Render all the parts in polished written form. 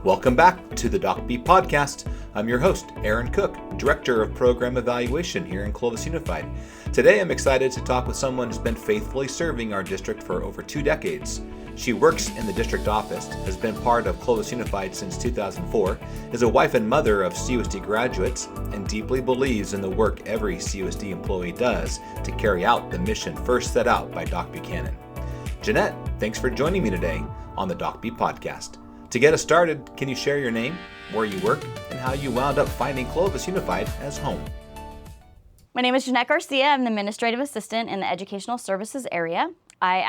Welcome back to the Doc B podcast. I'm your host, Aaron Cook, Director of Program Evaluation here in Clovis Unified. Today I'm excited to talk with someone who's been faithfully serving our district for over 2 decades. She works in the district office, has been part of Clovis Unified since 2004, is a wife and mother of CUSD graduates, and deeply believes in the work every CUSD employee does to carry out the mission first set out by Doc Buchanan. Jeanette, thanks for joining me today on the Doc B podcast. To get us started, can you share your name, where you work, and how you wound up finding Clovis Unified as home? My name is Jeanette Garcia. I'm the administrative assistant in the educational services area. I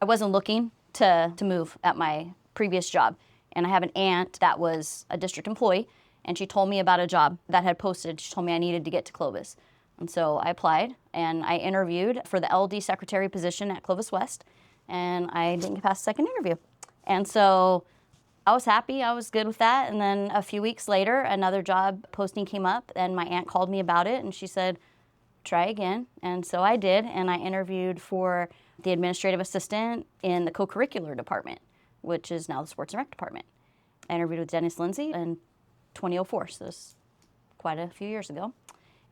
wasn't looking to move at my previous job, and I have an aunt that was a district employee, and she told me about a job that had posted. She told me I needed to get to Clovis, and so I applied, and I interviewed for the LD secretary position at Clovis West, and I didn't get past the second interview. And so I was happy, I was good with that, and then a few weeks later, another job posting came up, and my aunt called me about it, and she said, try again. And so I did, and I interviewed for the administrative assistant in the co-curricular department, which is now the sports and rec department. I interviewed with Dennis Lindsay in 2004, so this quite a few years ago.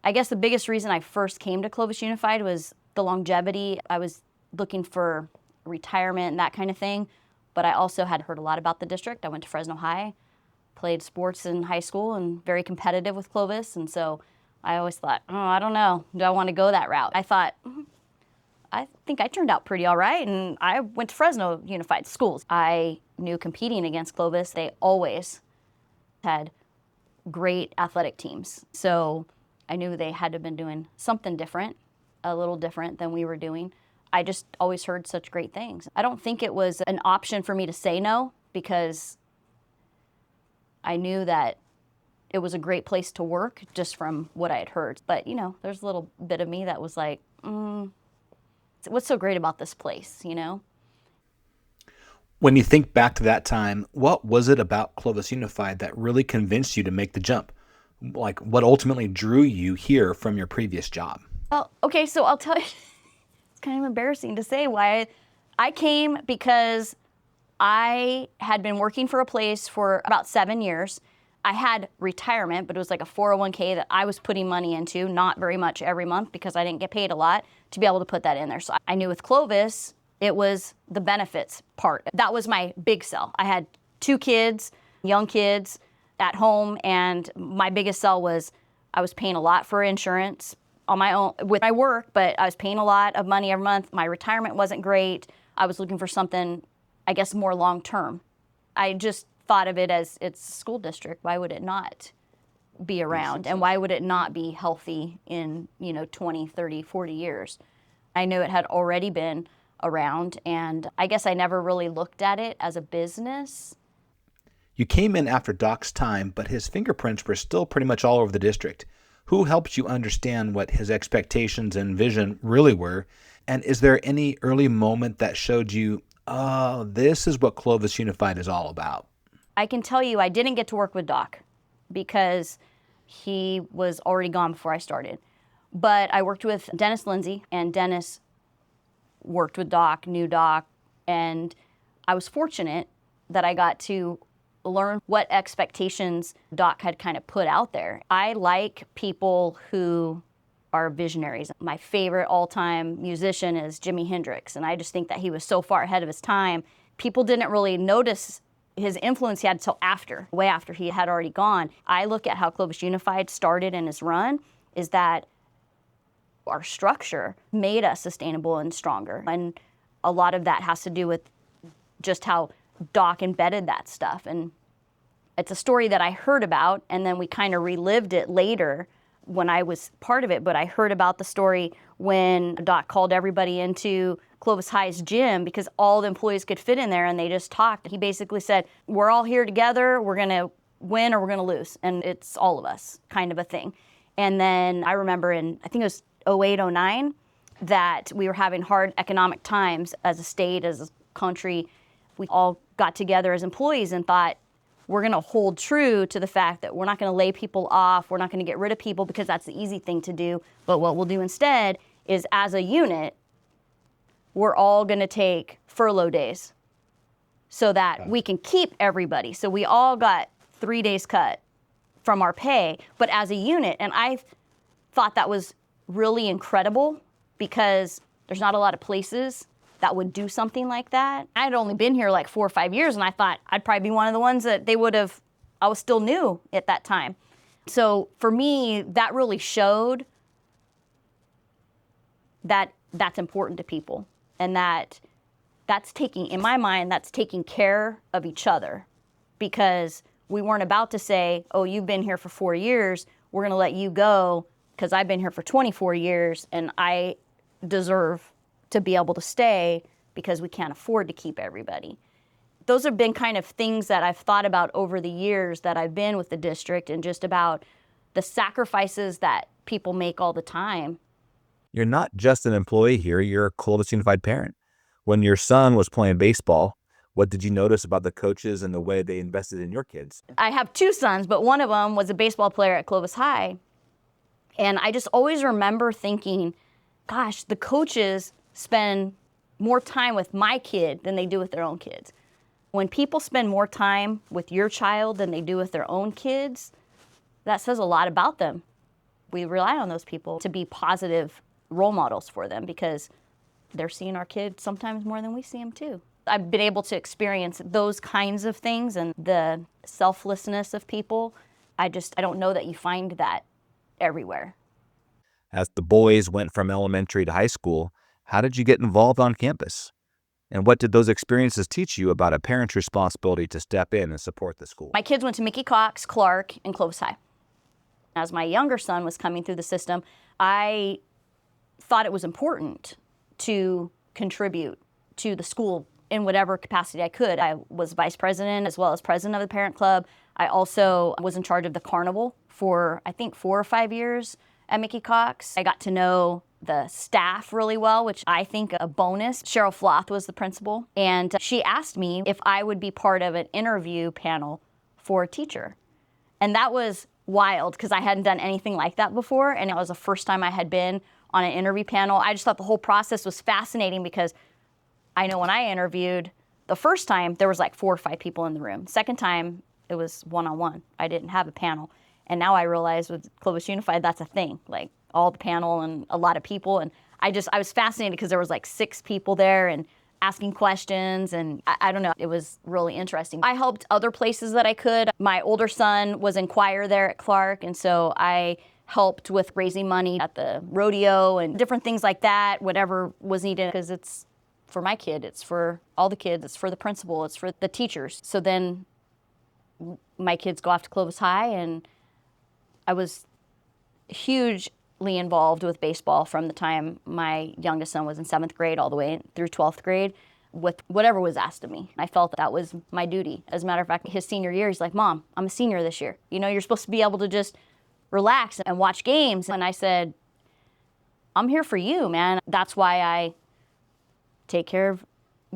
I guess the biggest reason I first came to Clovis Unified was the longevity. I was looking for retirement and that kind of thing, but I also had heard a lot about the district. I went to Fresno High, played sports in high school, and very competitive with Clovis, and so I always thought, I don't know, do I want to go that route? I thought, I think I turned out pretty all right, and I went to Fresno Unified Schools. I knew competing against Clovis, they always had great athletic teams. So I knew they had to have been doing something different, a little different than we were doing. I just always heard such great things. I don't think it was an option for me to say no, because I knew that it was a great place to work just from what I had heard. But, there's a little bit of me that was like, what's so great about this place, When you think back to that time, what was it about Clovis Unified that really convinced you to make the jump? Like, what ultimately drew you here from your previous job? Well, okay, so I'll tell you, it's kind of embarrassing to say why. I came because I had been working for a place for about 7 years. I had retirement, but it was like a 401k that I was putting money into, not very much every month because I didn't get paid a lot to be able to put that in there. So I knew with Clovis, it was the benefits part. That was my big sell. I had 2 kids, young kids at home, and my biggest sell was I was paying a lot for insurance on my own with my work, but I was paying a lot of money every month. My retirement wasn't great. I was looking for something, I guess, more long-term. I just thought of it as it's a school district. Why would it not be around? And why would it not be healthy in, 20, 30, 40 years? I knew it had already been around, and I guess I never really looked at it as a business. You came in after Doc's time, but his fingerprints were still pretty much all over the district. Who helped you understand what his expectations and vision really were? And is there any early moment that showed you, this is what Clovis Unified is all about? I can tell you I didn't get to work with Doc because he was already gone before I started. But I worked with Dennis Lindsay, and Dennis worked with Doc, knew Doc, and I was fortunate that I got to learn what expectations Doc had kind of put out there. I like people who are visionaries. My favorite all-time musician is Jimi Hendrix, and I just think that he was so far ahead of his time. People didn't really notice his influence he had until way after he had already gone. I look at how Clovis Unified started in his run, is that our structure made us sustainable and stronger. And a lot of that has to do with just how Doc embedded that stuff. And it's a story that I heard about, and then we kind of relived it later when I was part of it. But I heard about the story when Doc called everybody into Clovis High's gym because all the employees could fit in there, and they just talked. He basically said, we're all here together, we're gonna win or we're gonna lose, and it's all of us, kind of a thing. And then I remember I think it was 08, 09, that we were having hard economic times as a state, as a country. We all got together as employees and thought, we're gonna hold true to the fact that we're not gonna lay people off, we're not gonna get rid of people because that's the easy thing to do, but what we'll do instead is, as a unit, we're all gonna take furlough days so that we can keep everybody. So we all got 3 days cut from our pay, but as a unit. And I thought that was really incredible because there's not a lot of places that would do something like that. I'd only been here like 4 or 5 years, and I thought I'd probably be one of the ones that they would have, I was still new at that time. So for me, that really showed that that's important to people, and that's taking, in my mind, that's taking care of each other, because we weren't about to say, oh, you've been here for 4 years, we're gonna let you go because I've been here for 24 years and I deserve to be able to stay because we can't afford to keep everybody. Those have been kind of things that I've thought about over the years that I've been with the district, and just about the sacrifices that people make all the time. You're not just an employee here, you're a Clovis Unified parent. When your son was playing baseball, what did you notice about the coaches and the way they invested in your kids? I have 2 sons, but one of them was a baseball player at Clovis High. And I just always remember thinking, gosh, the coaches spend more time with my kid than they do with their own kids. When people spend more time with your child than they do with their own kids, that says a lot about them. We rely on those people to be positive role models for them, because they're seeing our kids sometimes more than we see them too. I've been able to experience those kinds of things, and the selflessness of people. I don't know that you find that everywhere. As the boys went from elementary to high school, how did you get involved on campus? And what did those experiences teach you about a parent's responsibility to step in and support the school? My kids went to Mickey Cox, Clark, and Clovis High. As my younger son was coming through the system, I thought it was important to contribute to the school in whatever capacity I could. I was vice president as well as president of the parent club. I also was in charge of the carnival for, I think, 4 or 5 years at Mickey Cox. I got to know the staff really well, which I think a bonus. Cheryl Floth was the principal, and she asked me if I would be part of an interview panel for a teacher. And that was wild, because I hadn't done anything like that before, and it was the first time I had been on an interview panel. I just thought the whole process was fascinating, because I know when I interviewed the first time, there was like 4 or 5 people in the room. Second time, it was one-on-one. I didn't have a panel. And now I realize with Clovis Unified, that's a thing, like all the panel and a lot of people. And I was fascinated because there was like 6 people there and asking questions, and I don't know, it was really interesting. I helped other places that I could. My older son was in choir there at Clark, and so I helped with raising money at the rodeo and different things like that, whatever was needed, because it's for my kid, it's for all the kids, it's for the principal, it's for the teachers. So then my kids go off to Clovis High, and I was hugely involved with baseball from the time my youngest son was in 7th grade all the way through 12th grade with whatever was asked of me. I felt that was my duty. As a matter of fact, his senior year, he's like, Mom, I'm a senior this year. You know, you're supposed to be able to just relax and watch games. And I said, I'm here for you, man. That's why I take care of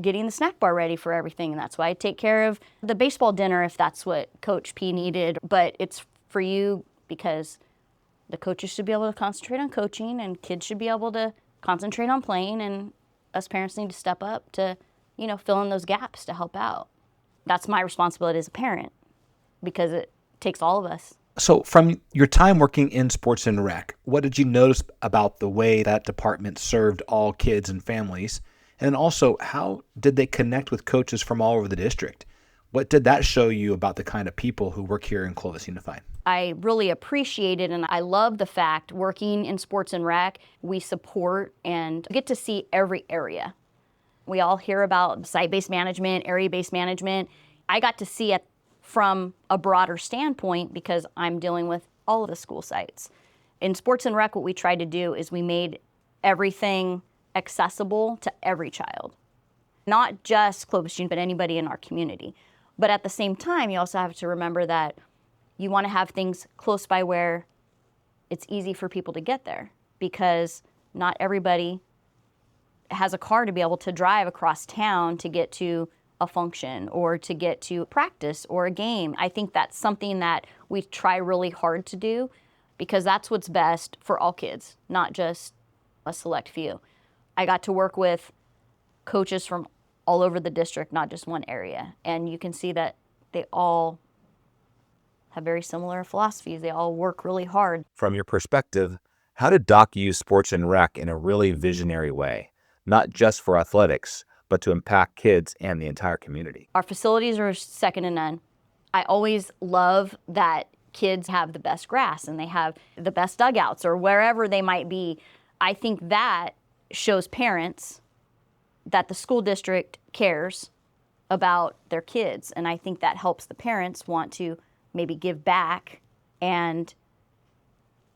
getting the snack bar ready for everything. And that's why I take care of the baseball dinner if that's what Coach P needed. But it's for you, because the coaches should be able to concentrate on coaching, and kids should be able to concentrate on playing, and us parents need to step up to, you know, fill in those gaps to help out. That's my responsibility as a parent, because it takes all of us. So from your time working in sports and rec, what did you notice about the way that department served all kids and families? And also, how did they connect with coaches from all over the district? What did that show you about the kind of people who work here in Clovis Unified? I really appreciate it, and I love the fact working in sports and rec, we support and get to see every area. We all hear about site-based management, area-based management. I got to see it from a broader standpoint because I'm dealing with all of the school sites. In sports and rec, what we tried to do is we made everything accessible to every child. Not just Clovis Unified, but anybody in our community. But at the same time, you also have to remember that you want to have things close by where it's easy for people to get there, because not everybody has a car to be able to drive across town to get to a function or to get to practice or a game. I think that's something that we try really hard to do, because that's what's best for all kids, not just a select few. I got to work with coaches from all over the district, not just one area. And you can see that they all have very similar philosophies. They all work really hard. From your perspective, how did Doc use sports and rec in a really visionary way, not just for athletics, but to impact kids and the entire community? Our facilities are second to none. I always love that kids have the best grass and they have the best dugouts or wherever they might be. I think that shows parents that the school district cares about their kids. And I think that helps the parents want to maybe give back and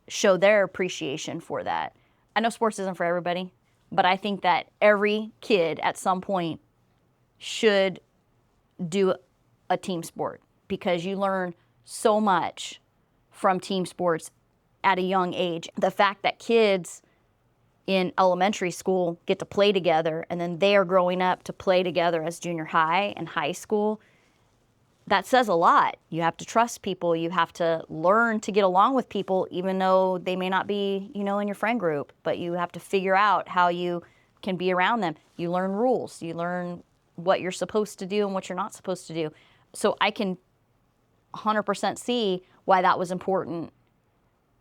show their appreciation for that. I know sports isn't for everybody, but I think that every kid at some point should do a team sport because you learn so much from team sports at a young age. The fact that kids in elementary school get to play together and then they are growing up to play together as junior high and high school, that says a lot. You have to trust people. You have to learn to get along with people even though they may not be, in your friend group, but you have to figure out how you can be around them. You learn rules. You learn what you're supposed to do and what you're not supposed to do. So I can 100% see why that was important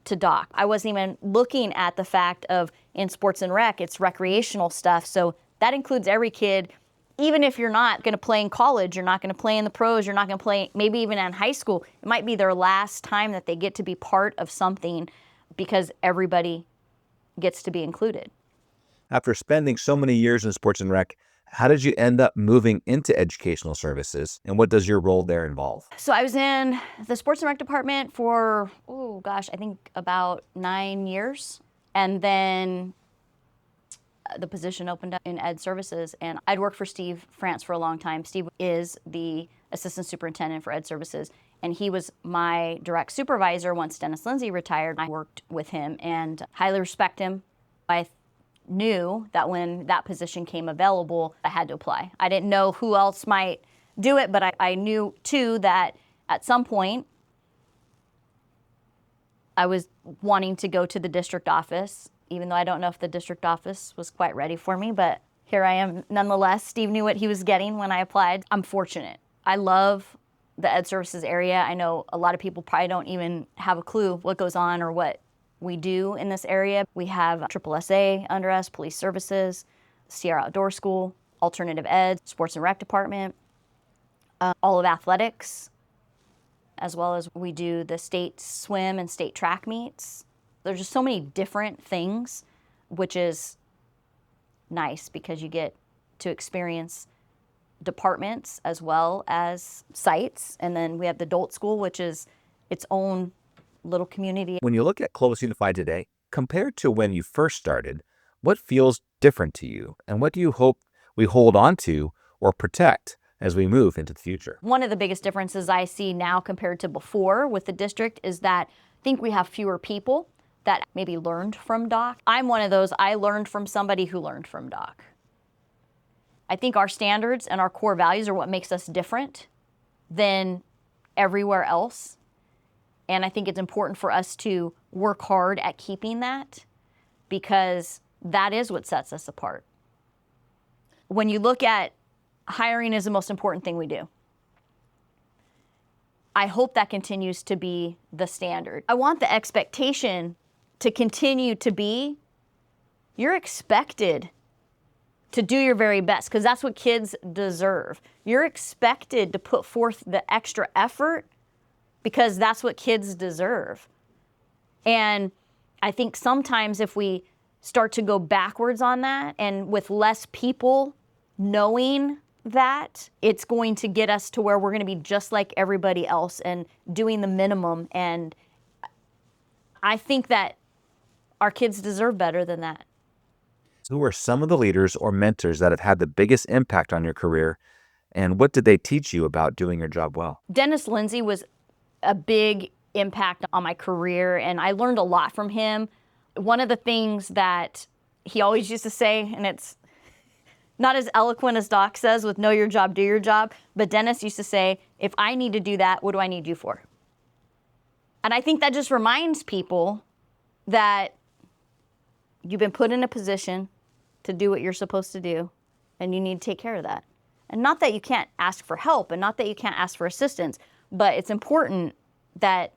to Doc. I wasn't even looking at the fact of in sports and rec, it's recreational stuff. So that includes every kid. Even if you're not going to play in college, you're not going to play in the pros, you're not going to play maybe even in high school, it might be their last time that they get to be part of something because everybody gets to be included. After spending so many years in sports and rec, how did you end up moving into educational services, and what does your role there involve? So I was in the sports and rec department for, I think about 9 years. And then the position opened up in ed services, and I'd worked for Steve France for a long time. Steve is the assistant superintendent for ed services, and he was my direct supervisor once Dennis Lindsay retired. I worked with him and highly respect him. I knew that when that position came available, I had to apply. I didn't know who else might do it, but I knew too that at some point I was wanting to go to the district office, even though I don't know if the district office was quite ready for me, but here I am nonetheless. Steve knew what he was getting when I applied. I'm fortunate. I love the ed services area. I know a lot of people probably don't even have a clue what goes on or what we do in this area. We have SSSA under us, police services, Sierra Outdoor School, alternative ed, sports and rec department, all of athletics, as well as we do the state swim and state track meets. There's just so many different things, which is nice because you get to experience departments as well as sites. And then we have the adult school, which is its own little community. When you look at Clovis Unified today, compared to when you first started, what feels different to you? And what do you hope we hold on to or protect as we move into the future? One of the biggest differences I see now compared to before with the district is that I think we have fewer people that maybe learned from Doc. I'm one of those, I learned from somebody who learned from Doc. I think our standards and our core values are what makes us different than everywhere else. And I think it's important for us to work hard at keeping that because that is what sets us apart. When you look at hiring is the most important thing we do. I hope that continues to be the standard. I want the expectation to continue to be, you're expected to do your very best because that's what kids deserve. You're expected to put forth the extra effort because that's what kids deserve. And I think sometimes if we start to go backwards on that and with less people knowing that, it's going to get us to where we're going to be just like everybody else and doing the minimum. And I think that our kids deserve better than that. Who are some of the leaders or mentors that have had the biggest impact on your career, and what did they teach you about doing your job well? Dennis Lindsay was a big impact on my career, and I learned a lot from him. One of the things that he always used to say, and it's not as eloquent as Doc says with know your job, do your job, but Dennis used to say, if I need to do that, what do I need you for? And I think that just reminds people that you've been put in a position to do what you're supposed to do, and you need to take care of that. And not that you can't ask for help and not that you can't ask for assistance, but it's important that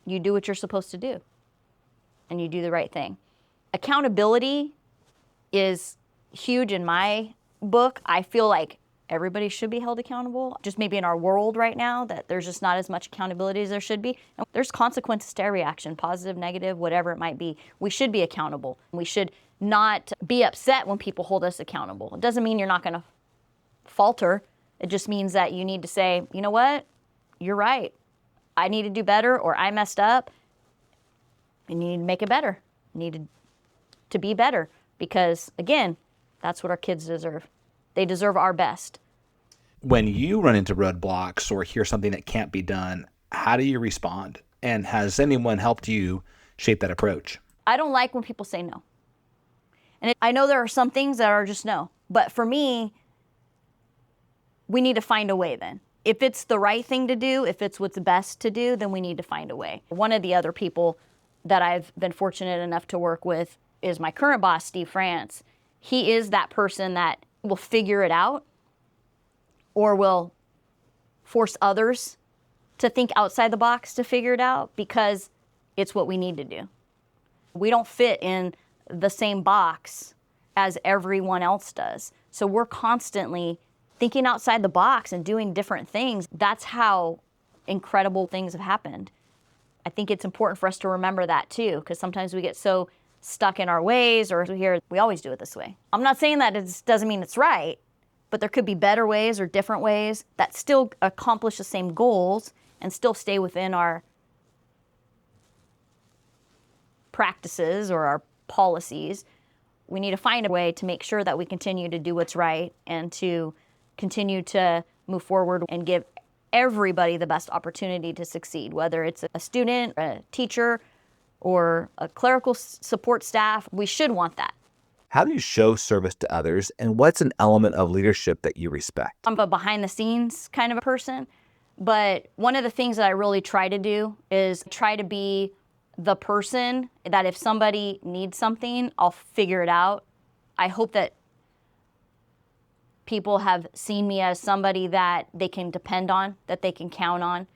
you do what you're supposed to do and you do the right thing. Accountability is huge in my book. I feel like everybody should be held accountable. Just maybe in our world right now that there's just not as much accountability as there should be. And there's consequences to every action, positive, negative, whatever it might be. We should be accountable. We should not be upset when people hold us accountable. It doesn't mean you're not going to falter. It just means that you need to say, you know what? You're right. I need to do better, or I messed up. And you need to make it better. You need to be better because, again, that's what our kids deserve. They deserve our best. When you run into roadblocks or hear something that can't be done, how do you respond? And has anyone helped you shape that approach? I don't like when people say no. And I know there are some things that are just no. But for me, we need to find a way then. If it's the right thing to do, if it's what's best to do, then we need to find a way. One of the other people that I've been fortunate enough to work with is my current boss, Steve France. He is that person that will figure it out or will force others to think outside the box to figure it out because it's what we need to do. We don't fit in the same box as everyone else does. So we're constantly thinking outside the box and doing different things. That's how incredible things have happened. I think it's important for us to remember that too, because sometimes we get so stuck in our ways or we hear, we always do it this way. I'm not saying that it doesn't mean it's right, but there could be better ways or different ways that still accomplish the same goals and still stay within our practices or our policies. We need to find a way to make sure that we continue to do what's right and to continue to move forward and give everybody the best opportunity to succeed, whether it's a student, a teacher, or a clerical support staff. We should want that. How do you show service to others, and what's an element of leadership that you respect? I'm a behind-the-scenes kind of a person, but one of the things that I really try to do is try to be the person that if somebody needs something, I'll figure it out. I hope that people have seen me as somebody that they can depend on, that they can count on,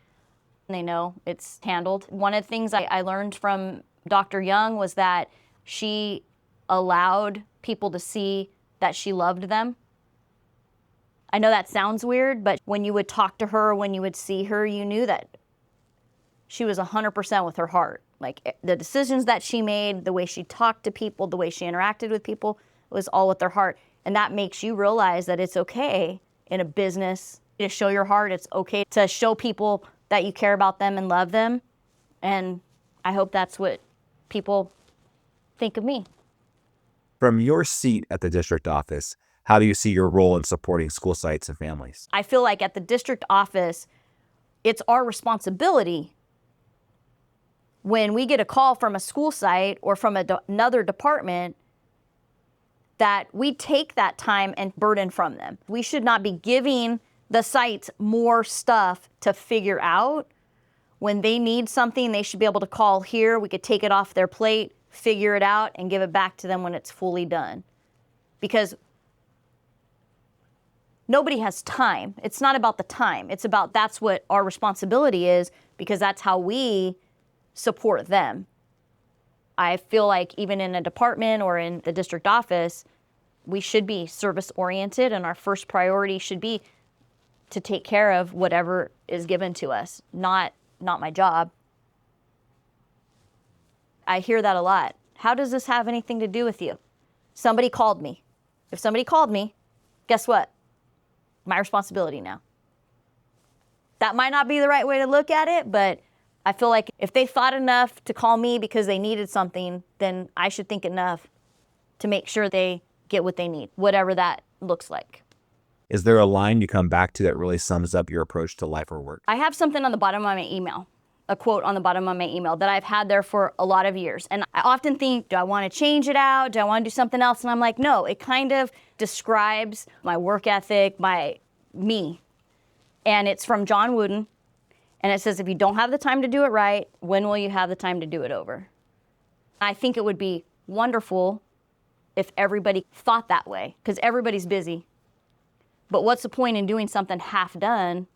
and they know it's handled. One of the things I learned from Dr. Young was that she allowed people to see that she loved them. I know that sounds weird, but when you would talk to her, when you would see her, you knew that she was 100% with her heart. Like the decisions that she made, the way she talked to people, the way she interacted with people, it was all with their heart. And that makes you realize that it's okay in a business to show your heart. It's okay to show people that you care about them and love them. And I hope that's what people think of me. From your seat at the district office, how do you see your role in supporting school sites and families? I feel like at the district office, it's our responsibility when we get a call from a school site or from another department that we take that time and burden from them. We should not be giving the sites more stuff to figure out. When they need something, they should be able to call here. We could take it off their plate, figure it out, and give it back to them when it's fully done. Because nobody has time. It's not about the time. It's about that's what our responsibility is because that's how we support them. I feel like even in a department or in the district office, we should be service-oriented, and our first priority should be to take care of whatever is given to us, not my job. I hear that a lot. How does this have anything to do with you? Somebody called me. If somebody called me, guess what? My responsibility now. That might not be the right way to look at it, but I feel like if they thought enough to call me because they needed something, then I should think enough to make sure they get what they need, whatever that looks like. Is there a line you come back to that really sums up your approach to life or work? I have something on the bottom of my email, a quote on the bottom of my email that I've had there for a lot of years. And I often think, do I want to change it out? Do I want to do something else? And I'm like, no, it kind of describes my work ethic, me. And it's from John Wooden. And it says, if you don't have the time to do it right, when will you have the time to do it over? I think it would be wonderful if everybody thought that way, because everybody's busy. But what's the point in doing something half done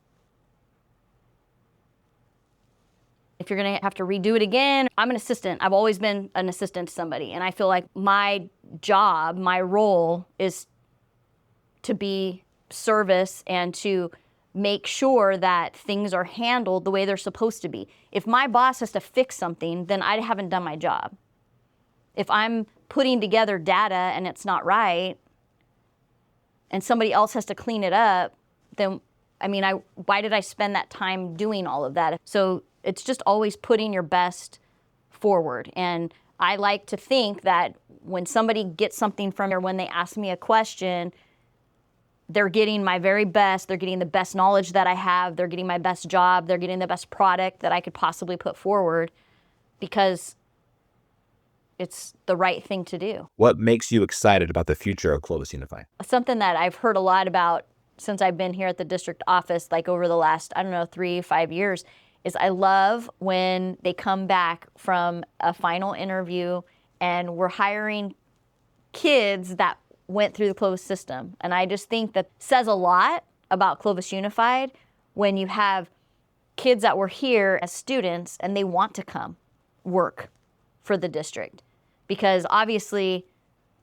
if you're going to have to redo it again? I'm an assistant. I've always been an assistant to somebody. And I feel like my job, my role is to be service and to make sure that things are handled the way they're supposed to be. If my boss has to fix something, then I haven't done my job. If I'm putting together data and it's not right, and somebody else has to clean it up, then, why did I spend that time doing all of that? So it's just always putting your best forward. And I like to think that when somebody gets something from me or when they ask me a question, they're getting my very best, they're getting the best knowledge that I have, they're getting my best job, they're getting the best product that I could possibly put forward, because it's the right thing to do. What makes you excited about the future of Clovis Unified? Something that I've heard a lot about since I've been here at the district office, like over the last, 3-5 years, is I love when they come back from a final interview and we're hiring kids that went through the Clovis system. And I just think that says a lot about Clovis Unified when you have kids that were here as students and they want to come work for the district, because obviously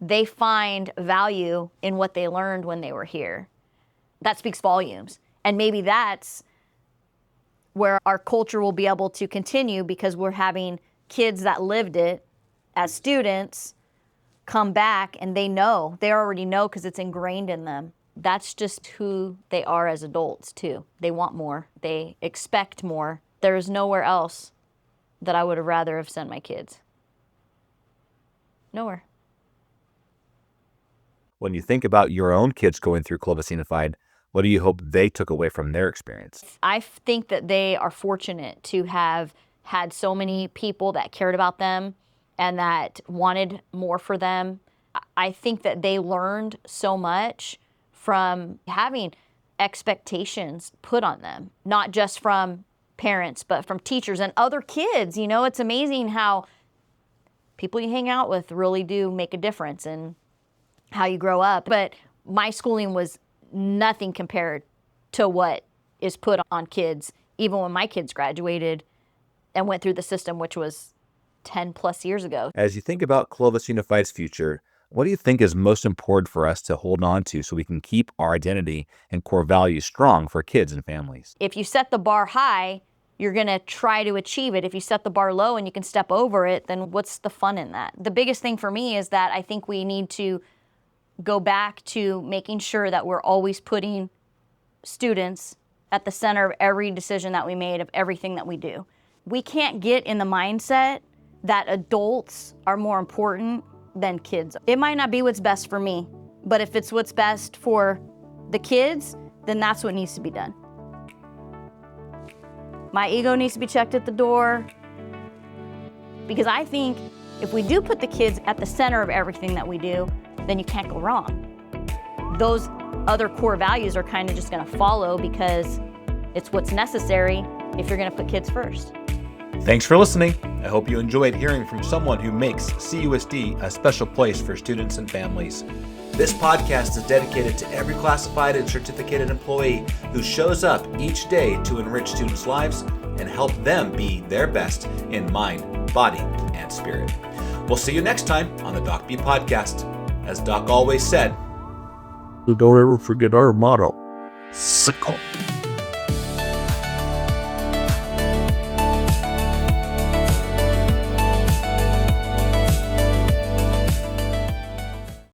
they find value in what they learned when they were here. That speaks volumes. And maybe that's where our culture will be able to continue, because we're having kids that lived it as students come back and they already know because it's ingrained in them. That's just who they are as adults too. They want more, they expect more. There is nowhere else that I would have rather have sent my kids. Nowhere. When you think about your own kids going through Clovis Unified, what do you hope they took away from their experience? I think that they are fortunate to have had so many people that cared about them and that wanted more for them. I think that they learned so much from having expectations put on them, not just from parents, but from teachers and other kids. It's amazing how people you hang out with really do make a difference in how you grow up. But my schooling was nothing compared to what is put on kids, even when my kids graduated and went through the system, which was 10 plus years ago. As you think about Clovis Unified's future, what do you think is most important for us to hold on to so we can keep our identity and core values strong for kids and families? If you set the bar high, you're going to try to achieve it. If you set the bar low and you can step over it, then what's the fun in that? The biggest thing for me is that I think we need to go back to making sure that we're always putting students at the center of every decision that we made, of everything that we do. We can't get in the mindset that adults are more important than kids. It might not be what's best for me, but if it's what's best for the kids, then that's what needs to be done. My ego needs to be checked at the door, because I think if we do put the kids at the center of everything that we do, then you can't go wrong. Those other core values are kind of just going to follow, because it's what's necessary if you're going to put kids first. Thanks for listening. I hope you enjoyed hearing from someone who makes CUSD a special place for students and families. This podcast is dedicated to every classified and certificated employee who shows up each day to enrich students' lives and help them be their best in mind, body, and spirit. We'll see you next time on the Doc B podcast. As Doc always said, don't ever forget our motto. Sickle.